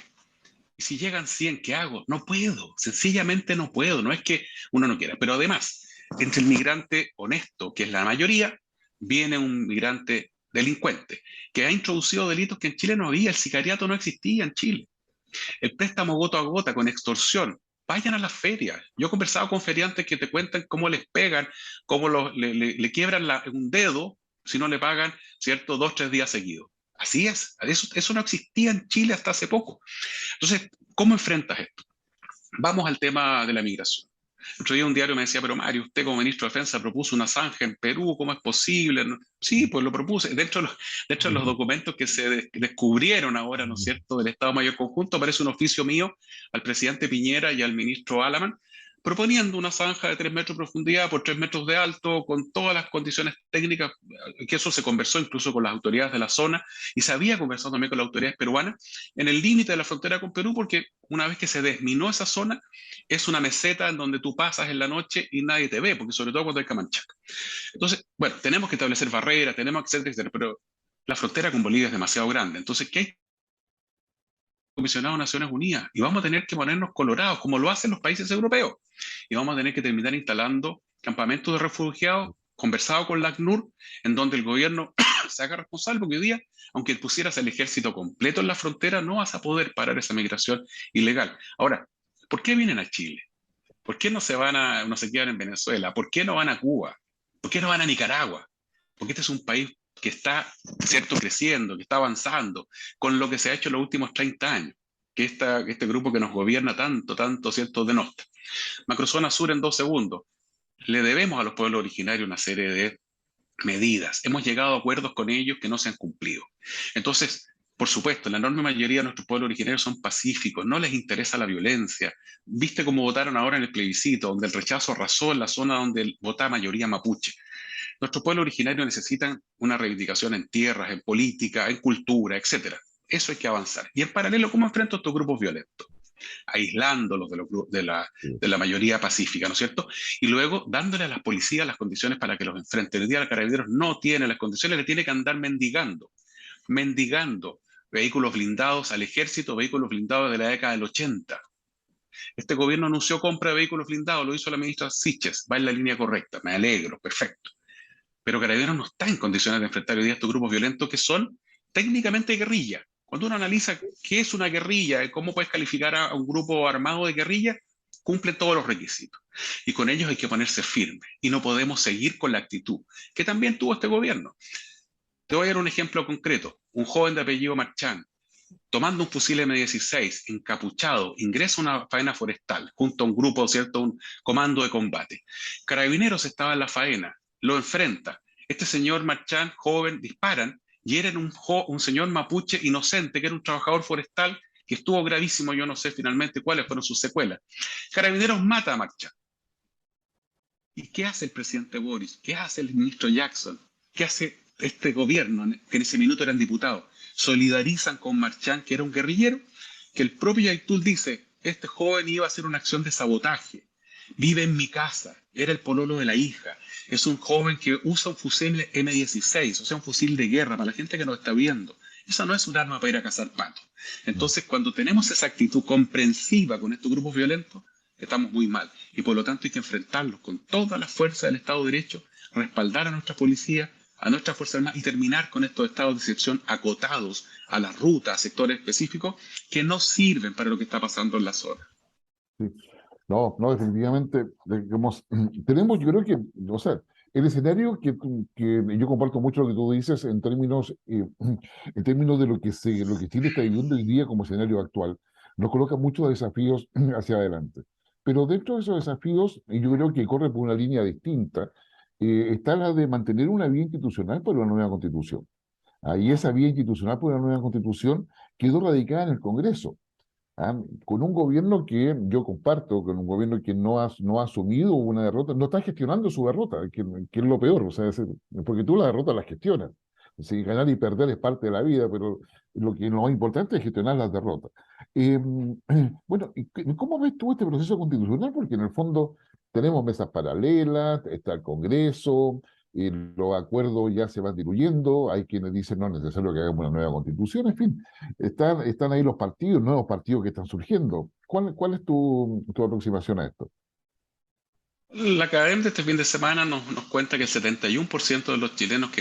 Y si llegan 100, ¿qué hago? No puedo, sencillamente no puedo, no es que uno no quiera. Pero además, entre el migrante honesto, que es la mayoría, viene un migrante delincuente, que ha introducido delitos que en Chile no había, el sicariato no existía en Chile, el préstamo gota a gota con extorsión. Vayan a las ferias. Yo he conversado con feriantes que te cuentan cómo les pegan, cómo le quiebran un dedo si no le pagan, ¿cierto? 2, 3 días seguidos. Así es. Eso no existía en Chile hasta hace poco. Entonces, ¿cómo enfrentas esto? Vamos al tema de la migración. El otro día un diario me decía, pero Mario, usted como ministro de Defensa propuso una zanja en Perú, ¿cómo es posible? Sí, pues lo propuse. Dentro de los documentos que se descubrieron ahora, ¿no es cierto?, del Estado Mayor Conjunto, aparece un oficio mío al presidente Piñera y al ministro Alaman, proponiendo una zanja de 3 metros de profundidad por 3 metros de alto, con todas las condiciones técnicas, que eso se conversó incluso con las autoridades de la zona, y se había conversado también con las autoridades peruanas, en el límite de la frontera con Perú, porque una vez que se desminó esa zona, es una meseta en donde tú pasas en la noche y nadie te ve, porque sobre todo cuando hay Camanchaca. Entonces, bueno, tenemos que establecer barreras, tenemos que etcétera, etcétera, pero la frontera con Bolivia es demasiado grande. Entonces, ¿qué hay? Comisionado de Naciones Unidas y vamos a tener que ponernos colorados, como lo hacen los países europeos, y vamos a tener que terminar instalando campamentos de refugiados, conversado con la ACNUR, en donde el gobierno se haga responsable, porque hoy día, aunque pusieras el ejército completo en la frontera, no vas a poder parar esa migración ilegal. Ahora, ¿por qué vienen a Chile? ¿Por qué no se quedan en Venezuela? ¿Por qué no van a Cuba? ¿Por qué no van a Nicaragua? Porque este es un país que está, cierto, creciendo, que está avanzando, con lo que se ha hecho en los últimos 30 años, que este grupo que nos gobierna tanto, tanto, cierto, denota. Macrozona Sur en 2 segundos. Le debemos a los pueblos originarios una serie de medidas. Hemos llegado a acuerdos con ellos que no se han cumplido. Entonces, por supuesto, la enorme mayoría de nuestros pueblos originarios son pacíficos, no les interesa la violencia. Viste cómo votaron ahora en el plebiscito, donde el rechazo arrasó en la zona donde vota mayoría mapuche. Nuestros pueblos originarios necesitan una reivindicación en tierras, en política, en cultura, etcétera. Eso hay que avanzar. Y en paralelo, ¿cómo enfrento a estos grupos violentos? Aislándolos de la mayoría pacífica, ¿no es cierto? Y luego dándole a las policías las condiciones para que los enfrenten. El día de Carabineros no tiene las condiciones, le tiene que andar mendigando vehículos blindados al ejército, vehículos blindados de la década del 80. Este gobierno anunció compra de vehículos blindados, lo hizo la ministra Siches, va en la línea correcta, me alegro, perfecto. Pero Carabineros no está en condiciones de enfrentar hoy día estos grupos violentos que son técnicamente guerrilla. Cuando uno analiza qué es una guerrilla, cómo puedes calificar a un grupo armado de guerrilla, cumplen todos los requisitos. Y con ellos hay que ponerse firme. Y no podemos seguir con la actitud que también tuvo este gobierno. Te voy a dar un ejemplo concreto. Un joven de apellido Marchán, tomando un fusil M16, encapuchado, ingresa a una faena forestal junto a un grupo, ¿cierto? Un comando de combate. Carabineros estaba en la faena, lo enfrenta. Este señor Marchán, joven, disparan, hieren un señor mapuche inocente, que era un trabajador forestal, que estuvo gravísimo, yo no sé finalmente cuáles fueron sus secuelas. Carabineros mata a Marchán. ¿Y qué hace el presidente Boris? ¿Qué hace el ministro Jackson? ¿Qué hace este gobierno, que en ese minuto eran diputados? Solidarizan con Marchán, que era un guerrillero, que el propio Yaitul dice, este joven iba a hacer una acción de sabotaje, vive en mi casa, era el pololo de la hija, es un joven que usa un fusil M16, o sea, un fusil de guerra, para la gente que nos está viendo. Esa no es un arma para ir a cazar patos. Entonces, cuando tenemos esa actitud comprensiva con estos grupos violentos, estamos muy mal. Y por lo tanto hay que enfrentarlos con toda la fuerza del Estado de Derecho, respaldar a nuestra policía, a nuestras Fuerzas Armadas y terminar con estos estados de excepción acotados a las rutas, a sectores específicos que no sirven para lo que está pasando en la zona. Sí. No, no, definitivamente, tenemos, yo creo que, o sea, el escenario que yo comparto mucho lo que tú dices en términos de lo que Chile está viviendo hoy día como escenario actual, nos coloca muchos desafíos hacia adelante. Pero dentro de esos desafíos, y yo creo que corre por una línea distinta, está la de mantener una vía institucional para una nueva constitución. Ahí esa vía institucional para una nueva constitución quedó radicada en el Congreso. ¿ah? Con un gobierno que yo comparto, con un gobierno que no ha asumido una derrota, no está gestionando su derrota, que es lo peor, o sea, porque tú la derrota la gestionas. Sí, ganar y perder es parte de la vida, pero lo más importante es gestionar las derrotas. Eh, bueno, ¿cómo ves tú este proceso constitucional? Porque en el fondo tenemos mesas paralelas, está el Congreso, los acuerdos ya se van diluyendo, hay quienes dicen no es necesario que hagamos una nueva constitución, en fin. Están ahí los partidos, nuevos partidos que están surgiendo. ¿Cuál es tu aproximación a esto? La academia de este fin de semana nos cuenta que el 71% de los chilenos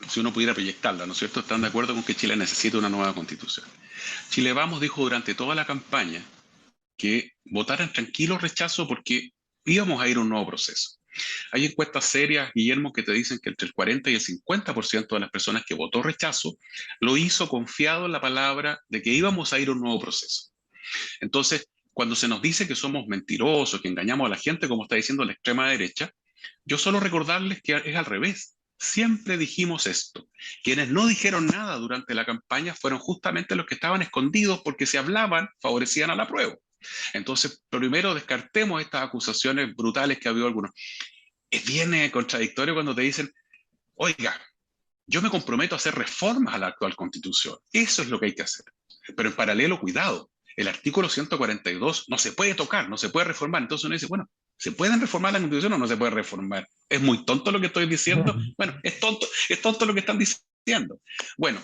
si uno pudiera proyectarla, ¿no es cierto?, están de acuerdo con que Chile necesita una nueva constitución. Chile Vamos dijo durante toda la campaña que votaran tranquilo rechazo porque íbamos a ir a un nuevo proceso. Hay encuestas serias, Guillermo, que te dicen que entre el 40 y el 50% de las personas que votó rechazo lo hizo confiado en la palabra de que íbamos a ir a un nuevo proceso. Entonces, cuando se nos dice que somos mentirosos, que engañamos a la gente, como está diciendo la extrema derecha, yo solo recordarles que es al revés. Siempre dijimos esto. Quienes no dijeron nada durante la campaña fueron justamente los que estaban escondidos porque si hablaban, favorecían a la prueba. Entonces, primero descartemos estas acusaciones brutales que ha habido algunos. Es bien contradictorio cuando te dicen, oiga, yo me comprometo a hacer reformas a la actual constitución. Eso es lo que hay que hacer. Pero en paralelo, cuidado, el artículo 142 no se puede tocar, no se puede reformar. Entonces uno dice, bueno, ¿se pueden reformar la constitución o no se puede reformar? ¿Es muy tonto lo que estoy diciendo? Bueno, es tonto lo que están diciendo. Bueno,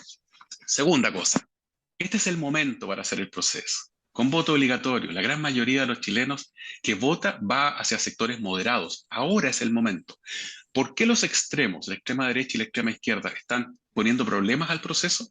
segunda cosa, este es el momento para hacer el proceso. Con voto obligatorio, la gran mayoría de los chilenos que vota va hacia sectores moderados. Ahora es el momento. ¿Por qué los extremos, la extrema derecha y la extrema izquierda, están poniendo problemas al proceso?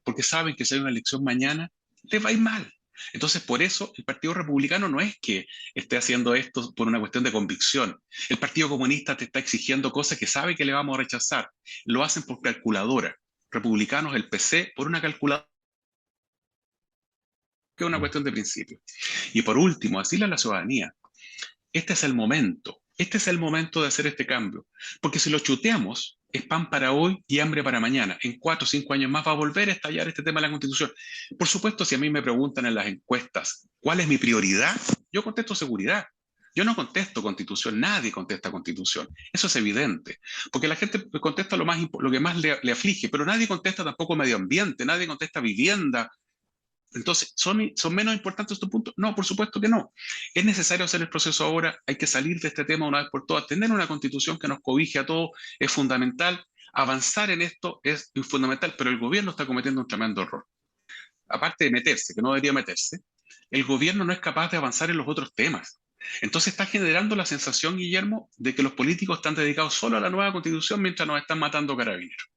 Porque saben que si hay una elección mañana, les va a ir mal. Entonces, por eso el Partido Republicano no es que esté haciendo esto por una cuestión de convicción. El Partido Comunista te está exigiendo cosas que sabe que le vamos a rechazar. Lo hacen por calculadora. Republicanos, el PC, por una calculadora, que es una cuestión de principio. Y por último, decirle a la ciudadanía, este es el momento. Este es el momento de hacer este cambio. Porque si lo chuteamos, es pan para hoy y hambre para mañana. En 4 o 5 años más va a volver a estallar este tema de la Constitución. Por supuesto, si a mí me preguntan en las encuestas cuál es mi prioridad, yo contesto seguridad. Yo no contesto constitución, nadie contesta constitución. Eso es evidente. Porque la gente contesta lo que más le aflige, pero nadie contesta tampoco medio ambiente, nadie contesta vivienda. Entonces, ¿son menos importantes estos puntos? No, por supuesto que no. Es necesario hacer el proceso ahora, hay que salir de este tema una vez por todas. Tener una constitución que nos cobije a todos es fundamental. Avanzar en esto es fundamental, pero el gobierno está cometiendo un tremendo error. Aparte de meterse, que no debería meterse, el gobierno no es capaz de avanzar en los otros temas. Entonces está generando la sensación, Guillermo, de que los políticos están dedicados solo a la nueva constitución mientras nos están matando carabineros.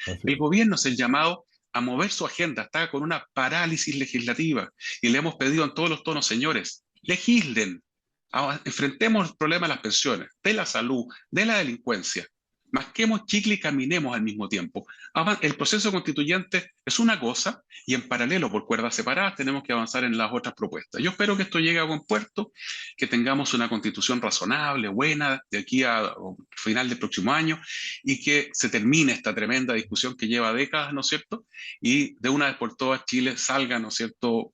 Así El es. gobierno es el llamado a mover su agenda, está con una parálisis legislativa y le hemos pedido en todos los tonos, señores, legislen, enfrentemos el problema de las pensiones, de la salud, de la delincuencia, masquemos chicle y caminemos al mismo tiempo. El proceso constituyente es una cosa y en paralelo, por cuerdas separadas, tenemos que avanzar en las otras propuestas. Yo espero que esto llegue a buen puerto, que tengamos una constitución razonable, buena, de aquí a final del próximo año y que se termine esta tremenda discusión que lleva décadas, ¿no es cierto? Y de una vez por todas Chile salga, ¿no es cierto?,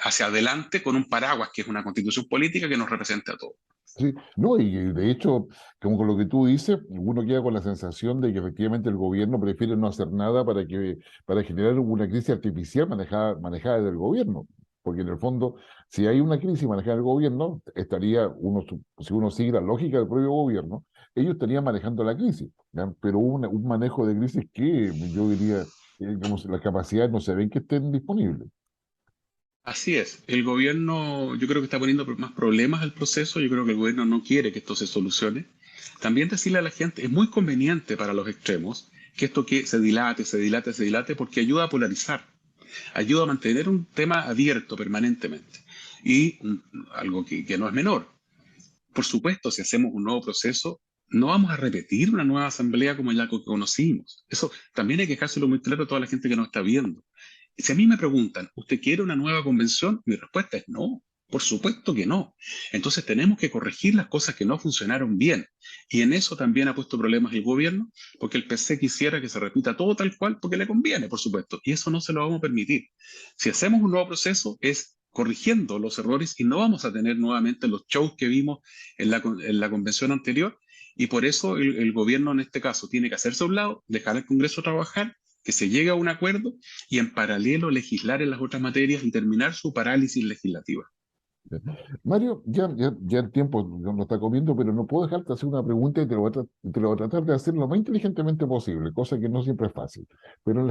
hacia adelante con un paraguas que es una constitución política que nos represente a todos. Sí, no, y de hecho, como con lo que tú dices, uno queda con la sensación de que efectivamente el gobierno prefiere no hacer nada para generar una crisis artificial manejada desde el gobierno. Porque en el fondo, si hay una crisis manejada del gobierno, si uno sigue la lógica del propio gobierno, ellos estarían manejando la crisis, ¿ya? Pero un manejo de crisis que yo diría, digamos, las capacidades no se ven que estén disponibles. Así es, el gobierno yo creo que está poniendo más problemas al proceso, yo creo que el gobierno no quiere que esto se solucione. También decirle a la gente, es muy conveniente para los extremos que esto que se dilate, se dilate, se dilate, porque ayuda a polarizar, ayuda a mantener un tema abierto permanentemente. Y algo que no es menor, por supuesto, si hacemos un nuevo proceso, no vamos a repetir una nueva asamblea como la que conocimos. Eso también hay que dejárselo muy claro a toda la gente que nos está viendo. Si a mí me preguntan, ¿usted quiere una nueva convención? Mi respuesta es no, por supuesto que no. Entonces tenemos que corregir las cosas que no funcionaron bien Y en eso también ha puesto problemas el gobierno, porque el PC quisiera que se repita todo tal cual, porque le conviene, por supuesto. Y eso no se lo vamos a permitir. Si hacemos un nuevo proceso, es corrigiendo los errores y no vamos a tener nuevamente los shows que vimos en la convención anterior. Y por eso el gobierno en este caso tiene que hacerse a un lado, dejar al Congreso trabajar, que se llegue a un acuerdo y en paralelo legislar en las otras materias y terminar su parálisis legislativa. Mario, ya el tiempo nos está comiendo, pero no puedo dejarte hacer una pregunta y te lo voy a tratar de hacer lo más inteligentemente posible, cosa que no siempre es fácil. Pero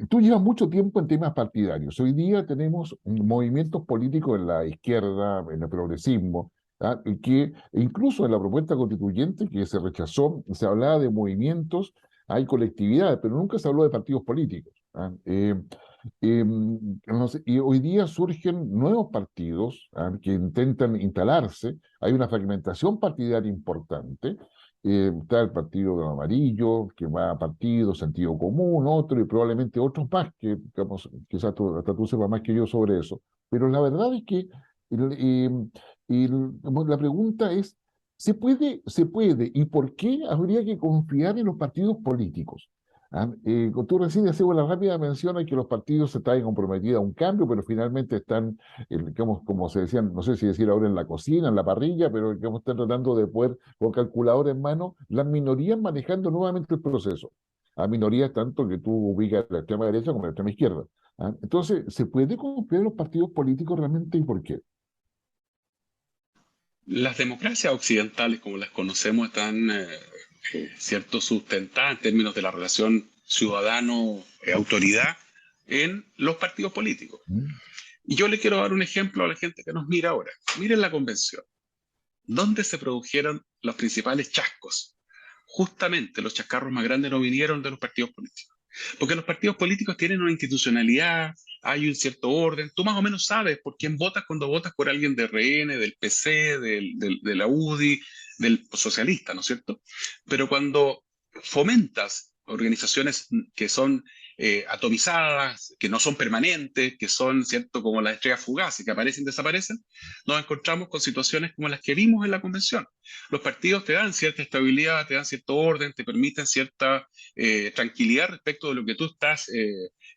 tú llevas mucho tiempo en temas partidarios. Hoy día tenemos movimientos políticos en la izquierda, en el progresismo, ¿ah? Y que incluso en la propuesta constituyente que se rechazó, se hablaba de movimientos, hay colectividades, pero nunca se habló de partidos políticos. ¿Ah? No sé, y hoy día surgen nuevos partidos, que intentan instalarse. Hay una fragmentación partidaria importante. Está el partido amarillo, que va a partido, sentido común, otro, y probablemente otros más, que digamos, quizás hasta tú sepas más que yo sobre eso. Pero la verdad es que digamos, la pregunta es, ¿se puede, y por qué habría que confiar en los partidos políticos? Tú recién hacías una rápida mención a que los partidos se están comprometidos a un cambio, pero finalmente están, digamos, como se decían, no sé si decir ahora en la cocina, en la parrilla, pero digamos, están tratando de poder, con calculadora en mano, las minorías manejando nuevamente el proceso. A minorías tanto que tú ubicas la extrema derecha como la extrema izquierda. Entonces, ¿se puede confiar en los partidos políticos realmente y por qué? Las democracias occidentales, como las conocemos, están cierto, sustentadas en términos de la relación ciudadano-autoridad en los partidos políticos. ¿Mm? Y yo le quiero dar un ejemplo a la gente que nos mira ahora. Miren la convención. ¿Dónde se produjeron los principales chascos? Justamente los chascarros más grandes no vinieron de los partidos políticos. Porque los partidos políticos tienen una institucionalidad, hay un cierto orden. Tú más o menos sabes por quién votas cuando votas por alguien de RN, del PC, de la UDI, del socialista, ¿no es cierto? Pero cuando fomentas organizaciones que son atomizadas, que no son permanentes, que son, ¿cierto?, como las estrellas fugaces, que aparecen y desaparecen, nos encontramos con situaciones como las que vimos en la convención. Los partidos te dan cierta estabilidad, te dan cierto orden, te permiten cierta tranquilidad respecto de lo que tú estás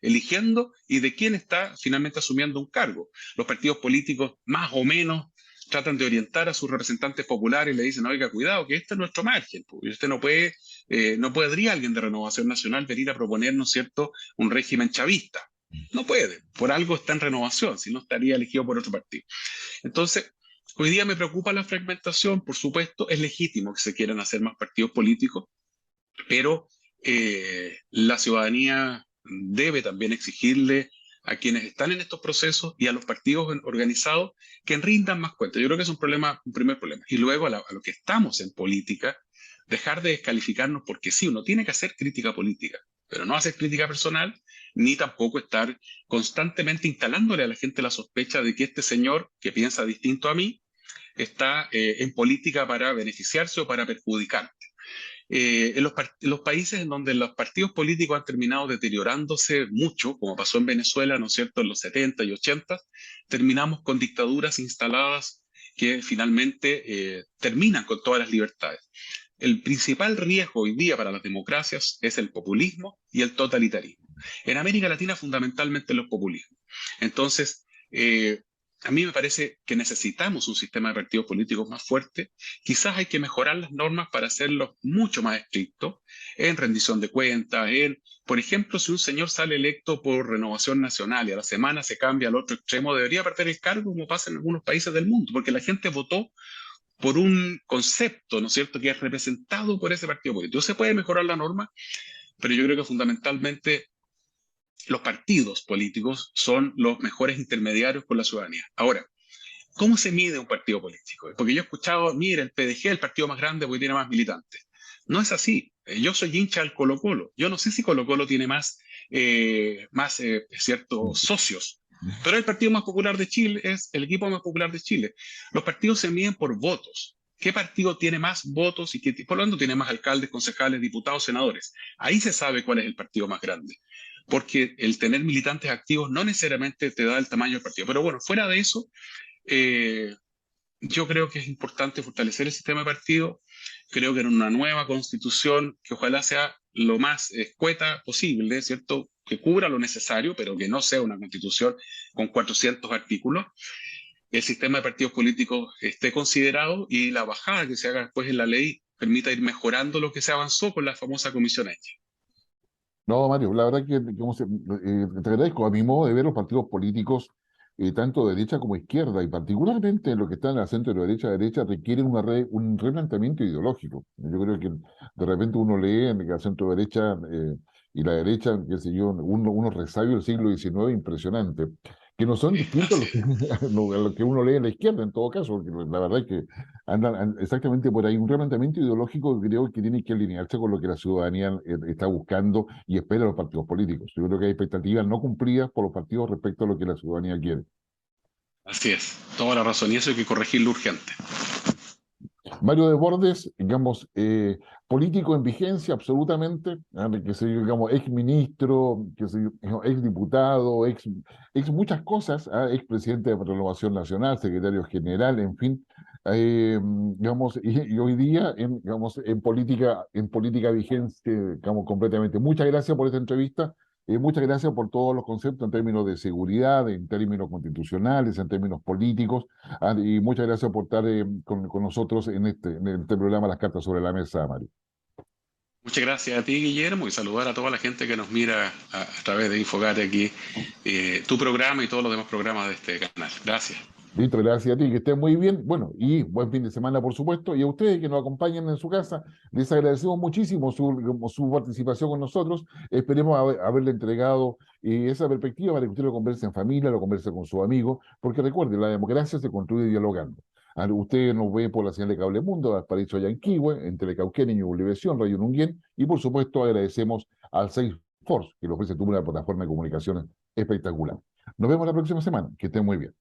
eligiendo y de quién está finalmente asumiendo un cargo. Los partidos políticos más o menos tratan de orientar a sus representantes populares y le dicen, oiga, cuidado, que este es nuestro margen. Pues. Usted no podría alguien de Renovación Nacional venir a proponernos, ¿cierto?, un régimen chavista. No puede, por algo está en renovación, si no estaría elegido por otro partido. Entonces, hoy día me preocupa la fragmentación, por supuesto, es legítimo que se quieran hacer más partidos políticos, pero la ciudadanía debe también exigirle a quienes están en estos procesos y a los partidos organizados que rindan más cuentas. Yo creo que es un primer problema. Y luego a lo que estamos en política, dejar de descalificarnos porque sí, uno tiene que hacer crítica política, pero no hacer crítica personal, ni tampoco estar constantemente instalándole a la gente la sospecha de que este señor que piensa distinto a mí está en política para beneficiarse o para perjudicar. Los países en donde los partidos políticos han terminado deteriorándose mucho, como pasó en Venezuela, ¿no es cierto?, en los 70 y 80, terminamos con dictaduras instaladas que finalmente terminan con todas las libertades. El principal riesgo hoy día para las democracias es el populismo y el totalitarismo. En América Latina fundamentalmente los populismos. Entonces, a mí me parece que necesitamos un sistema de partidos políticos más fuerte. Quizás hay que mejorar las normas para hacerlos mucho más estrictos en rendición de cuentas, por ejemplo, si un señor sale electo por Renovación Nacional y a la semana se cambia al otro extremo, debería perder el cargo como pasa en algunos países del mundo, porque la gente votó por un concepto, ¿no es cierto?, que es representado por ese partido político. Se puede mejorar la norma, pero yo creo que fundamentalmente los partidos políticos son los mejores intermediarios con la ciudadanía. Ahora, ¿cómo se mide un partido político? Porque yo he escuchado, mira, el PDG es el partido más grande porque tiene más militantes. No es así. Yo soy hincha del Colo-Colo. Yo no sé si Colo-Colo tiene ciertos socios, pero el partido más popular de Chile es el equipo más popular de Chile. Los partidos se miden por votos. ¿Qué partido tiene más votos y por lo tanto tiene más alcaldes, concejales, diputados, senadores? Ahí se sabe cuál es el partido más grande. Porque el tener militantes activos no necesariamente te da el tamaño del partido. Pero bueno, fuera de eso, yo creo que es importante fortalecer el sistema de partidos. Creo que en una nueva constitución, que ojalá sea lo más escueta posible, ¿cierto? Que cubra lo necesario, pero que no sea una constitución con 400 artículos, el sistema de partidos políticos esté considerado y la bajada que se haga después en la ley permita ir mejorando lo que se avanzó con la famosa comisión hecha. No, Mario, la verdad que te agradezco. A mi modo de ver, los partidos políticos, tanto de derecha como izquierda, y particularmente lo que está en el centro de derecha, requieren un replanteamiento ideológico. Yo creo que de repente uno lee en el centro derecha y la derecha, qué sé yo, unos resabios del siglo XIX impresionantes, que no son distintos a Así los que, es. a lo que uno lee en la izquierda, en todo caso, porque la verdad es que andan exactamente por ahí. Un replanteamiento ideológico que creo que tiene que alinearse con lo que la ciudadanía está buscando y espera de los partidos políticos. Yo creo que hay expectativas no cumplidas por los partidos respecto a lo que la ciudadanía quiere. Así es, toda la razón, y eso hay que corregirlo urgente. Mario Desbordes, digamos, político en vigencia absolutamente, que se digamos, ex ministro, que se ex diputado, ex muchas cosas, ex presidente de Renovación Nacional, secretario general, en fin, digamos, y hoy día digamos, en política vigencia, digamos, completamente. Muchas gracias por esta entrevista. Muchas gracias por todos los conceptos en términos de seguridad, en términos constitucionales, en términos políticos. Y muchas gracias por estar con nosotros en este programa Las Cartas sobre la Mesa, Mario. Muchas gracias a ti, Guillermo, y saludar a toda la gente que nos mira a través de Infogate aquí, tu programa y todos los demás programas de este canal. Gracias. Listo, gracias a ti, que estés muy bien. Bueno, y buen fin de semana, por supuesto. Y a ustedes que nos acompañan en su casa, les agradecemos muchísimo su participación con nosotros. Esperemos haberle entregado esa perspectiva para que usted lo converse en familia, lo converse con sus amigos, porque recuerde, la democracia se construye dialogando. Usted nos ve por la señal de Cable Mundo, Valparaíso Yanquihue, en Telecauquén, en Ñublevisión, Radio Nunguien, y por supuesto agradecemos al Salesforce, que le ofrece una plataforma de comunicaciones espectacular. Nos vemos la próxima semana. Que estén muy bien.